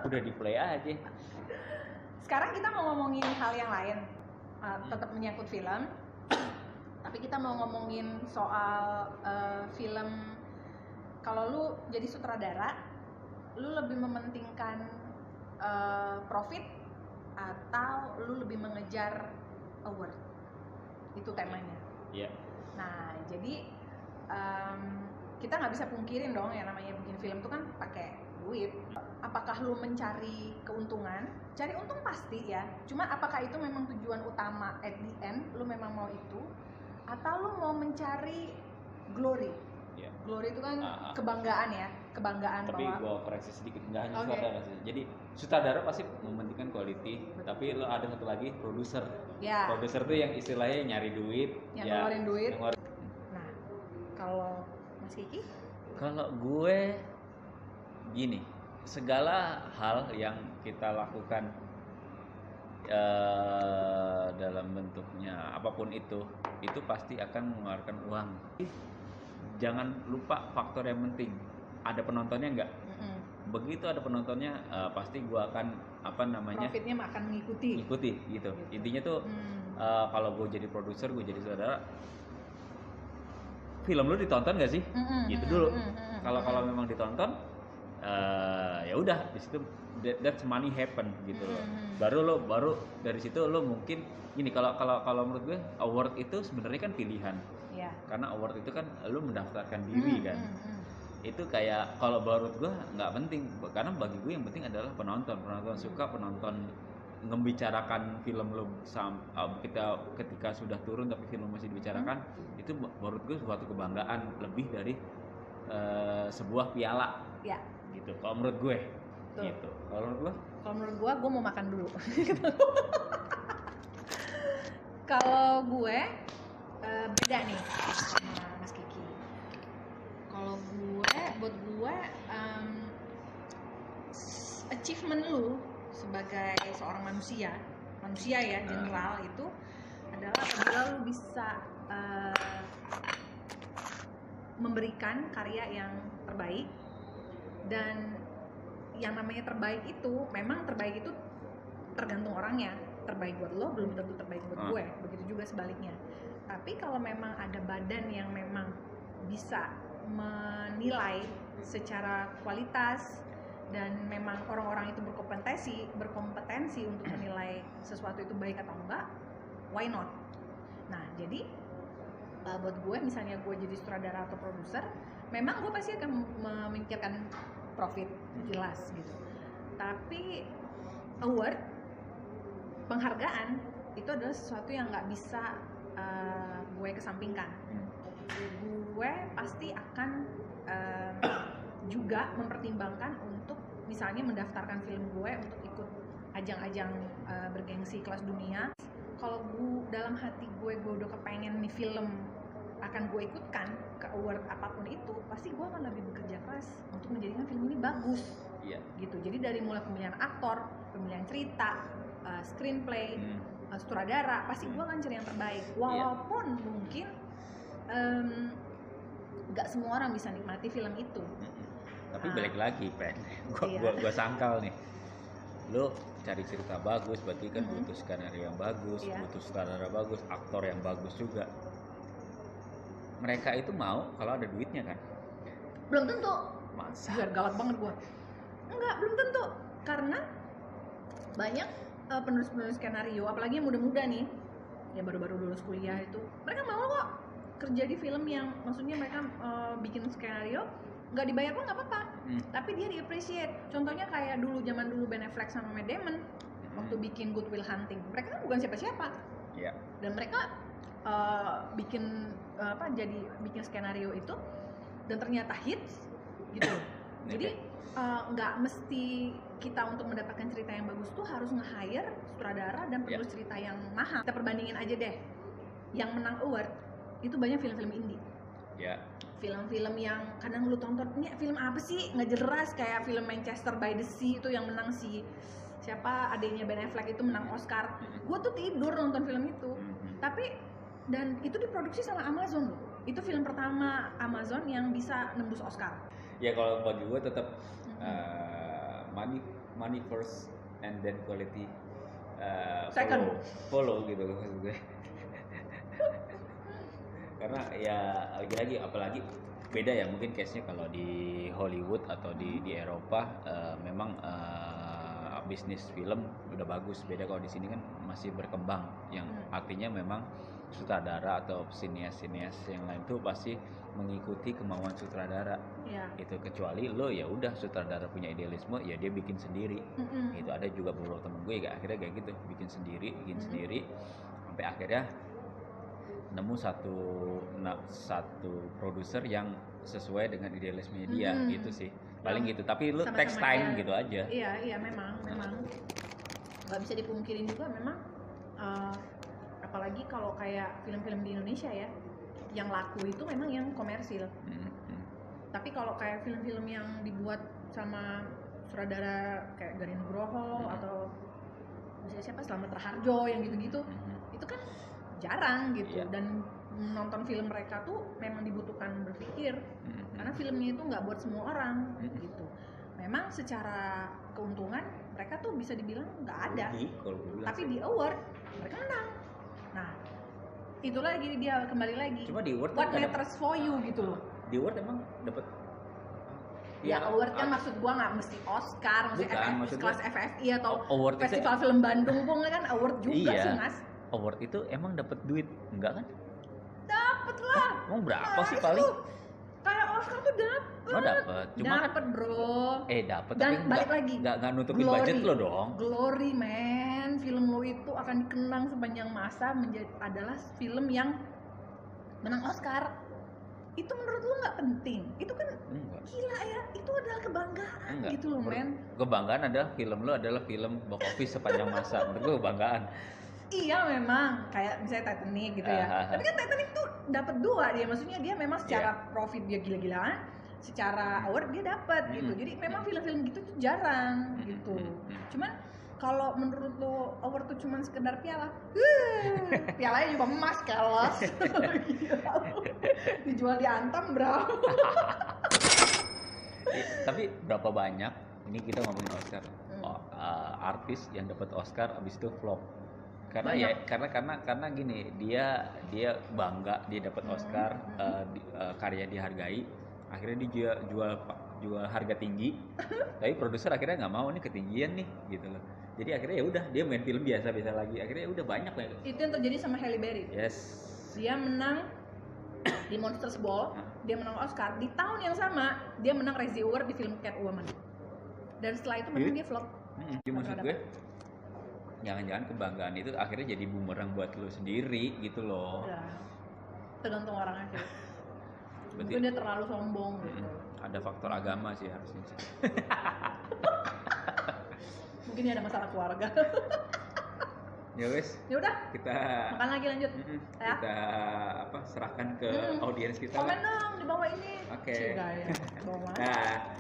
Udah di play aja. Sekarang kita mau ngomongin hal yang lain, tetap menyangkut film, tapi kita mau ngomongin soal film. Kalau lu jadi sutradara, lu lebih mementingkan profit atau lu lebih mengejar award? Itu temanya. Iya. Nah, jadi kita nggak bisa pungkirin dong yang namanya bikin film tuh kan pakai duit. Apakah lu mencari keuntungan? Cari untung pasti ya. Cuma apakah itu memang tujuan utama at the end? Lu memang mau itu? Atau lu mau mencari glory? Yeah. Glory itu kan kebanggaan ya, kebanggaan. Tapi bahwa gue koreksi sedikit, nggak hanya sutradara sih. Jadi sutradara pasti mementingkan quality, tapi lo ada satu lagi produser. Ya. Produser tuh yang istilahnya nyari duit, yang ngeluarin duit. Nah, kalau Mas Kiki? Kalau gue gini, segala hal yang kita lakukan dalam bentuknya apapun itu pasti akan mengeluarkan uang. Jangan lupa faktor yang penting, ada penontonnya nggak? Begitu ada penontonnya, pasti gue akan profitnya akan mengikuti gitu. Intinya tuh kalau gue jadi produser, gue jadi saudara, film lu ditonton nggak sih? Gitu dulu. Kalau memang ditonton, ya udah di situ that's money happen gitu loh. Baru dari situ lo mungkin gini, kalau menurut gue award itu sebenarnya kan pilihan. Yeah. Karena award itu kan lo mendaftarkan diri kan. Itu kayak kalau menurut gue nggak penting, karena bagi gue yang penting adalah penonton suka, penonton membicarakan film lo ketika sudah turun tapi film masih dibicarakan, itu menurut gue suatu kebanggaan lebih dari sebuah piala. Ya. Gitu. Kalau menurut gue. Tuh. Gitu. Kalau menurut gue mau makan dulu. Kalau gue beda nih sama Mas Kiki. Kalau buat gue achievement lu sebagai seorang manusia ya general itu adalah apabila lu bisa memberikan karya yang terbaik. Dan yang namanya terbaik itu memang terbaik itu tergantung orangnya. Terbaik buat lo belum tentu terbaik buat gue, begitu juga sebaliknya. Tapi kalau memang ada badan yang memang bisa menilai secara kualitas dan memang orang-orang itu berkompetensi untuk menilai sesuatu itu baik atau enggak, why not? Nah, jadi buat gue, misalnya gue jadi sutradara atau produser, memang gue pasti akan memikirkan profit, jelas gitu. Tapi award, penghargaan itu adalah sesuatu yang nggak bisa gue kesampingkan. Gue pasti akan juga mempertimbangkan untuk misalnya mendaftarkan film gue untuk ikut ajang-ajang bergengsi kelas dunia. Kalau dalam hati gue udah kepengen nih film akan gue ikutkan ke award apapun itu, pasti gue akan lebih bekerja keras untuk menjadikan film ini bagus. Gitu. Jadi dari mulai pemilihan aktor, pemilihan cerita, screenplay, sutradara, pasti gue akan cari yang terbaik. Walaupun mungkin nggak semua orang bisa nikmati film itu. Tapi balik lagi, gue sangkal nih. Lo cari cerita bagus, berarti kan butuh skenario yang bagus, butuh sutradara bagus, aktor yang bagus juga. Mereka itu mau kalau ada duitnya kan? Belum tentu. Masa? Biar galak banget gue. Enggak, belum tentu. Karena banyak penulis-penulis skenario, apalagi yang muda-muda nih, yang baru-baru lulus kuliah itu, mereka mau kok kerja di film yang, maksudnya mereka bikin skenario, nggak dibayar pun nggak apa-apa, tapi dia di-appreciate. Contohnya kayak zaman dulu Ben Affleck sama Matt Damon waktu bikin Good Will Hunting, mereka kan bukan siapa-siapa. Dan mereka bikin skenario itu dan ternyata hits gitu. Jadi nggak mesti kita untuk mendapatkan cerita yang bagus tuh harus nge-hire sutradara dan penulis cerita yang mahal. Kita perbandingin aja deh, yang menang award itu banyak film-film indie. Film-film yang kadang lu tonton, ini film apa sih, nggak jelas, kayak film Manchester by the Sea itu yang menang siapa adanya Ben Affleck itu menang Oscar. Gue tuh tidur nonton film itu. Tapi dan itu diproduksi sama Amazon loh. Itu film pertama Amazon yang bisa nembus Oscar. Ya kalau bagi gue tetap money first and then quality Second. follow gitu maksud gue. Karena ya lagi-lagi apalagi beda ya mungkin case-nya kalau di Hollywood atau di Eropa memang bisnis film udah bagus. Beda kalau di sini kan masih berkembang, yang artinya memang sutradara atau sinias-sinias yang lain tuh pasti mengikuti kemauan sutradara. Itu kecuali lo ya udah sutradara punya idealisme ya dia bikin sendiri. Itu ada juga beberapa temen gue ya akhirnya kayak gitu, bikin sendiri sampai akhirnya nemu satu produser yang sesuai dengan idealismenya dia gitu sih paling gitu. Tapi lu text time gitu aja. Iya memang nggak bisa dipungkirin juga memang apalagi kalau kayak film-film di Indonesia ya yang laku itu memang yang komersil. Tapi kalau kayak film-film yang dibuat sama sutradara kayak Garin Nugroho atau misalnya siapa Slamet Raharjo yang gitu-gitu itu kan jarang gitu. Dan nonton film mereka tuh memang dibutuhkan berpikir karena filmnya itu nggak buat semua orang gitu. Memang secara keuntungan mereka tuh bisa dibilang nggak ada, tapi di award mereka menang. Nah itu lagi dia kembali lagi cuma di award what matters for you gitu loh. Di award emang dapat ya award kan maksud gua nggak mesti Oscar, maksudnya kelas FFI atau award Festival Film Bandung pun kan award juga sih mas. Award itu emang dapat duit enggak kan? Dapet lah. Emang berapa sih paling? Kayak Oscar tuh dapet. Oh dapet. Cuma dapet bro. Dapet. Dan tapi balik lagi. Nggak nutupin budget lo dong. Glory man, film lo itu akan dikenang sepanjang masa adalah film yang menang Oscar. Itu menurut lo nggak penting? Itu kan gila ya. Itu adalah kebanggaan gitu loh men. Kebanggaan adalah film lo adalah film box office sepanjang masa. Menurut gue kebanggaan. Iya memang kayak misalnya Titanic gitu ya. Tapi kan Titanic tuh dapat 2 dia, maksudnya dia memang secara profit dia gila-gilaan, secara award dia dapat gitu. Jadi memang film-film gitu tuh jarang gitu. Cuman kalau menurut lo award tuh cuman sekedar piala, pialanya juga emas kelas, dijual di Antam bro. Tapi berapa banyak? Ini kita ngomongin Oscar, artis yang dapat Oscar abis itu flop. Karena banyak. karena gini dia bangga dia dapat Oscar, karya dihargai, akhirnya dia jual harga tinggi, tapi produser akhirnya nggak mau nih ketinggian nih gitu loh. Jadi akhirnya ya udah dia main film biasa lagi, akhirnya ya udah banyak lah. Itu yang terjadi sama Halle Berry. Yes. Dia menang di Monsters Ball, dia menang Oscar. Di tahun yang sama dia menang Razzie Award di film Catwoman. Dan setelah itu memang dia flop. Maksud gue jangan-jangan kebanggaan itu akhirnya jadi bumerang buat lo sendiri gitu loh. Ya, tergantung orangnya sih. Mungkin dia terlalu sombong gitu. Ada faktor agama sih harusnya. Mungkin dia ada masalah keluarga. Ya wes. Ya udah. Kita makan lagi lanjut. Ya? Kita serahkan ke audiens kita. Komen dong di bawah ini. Oke. Bawah. Nah.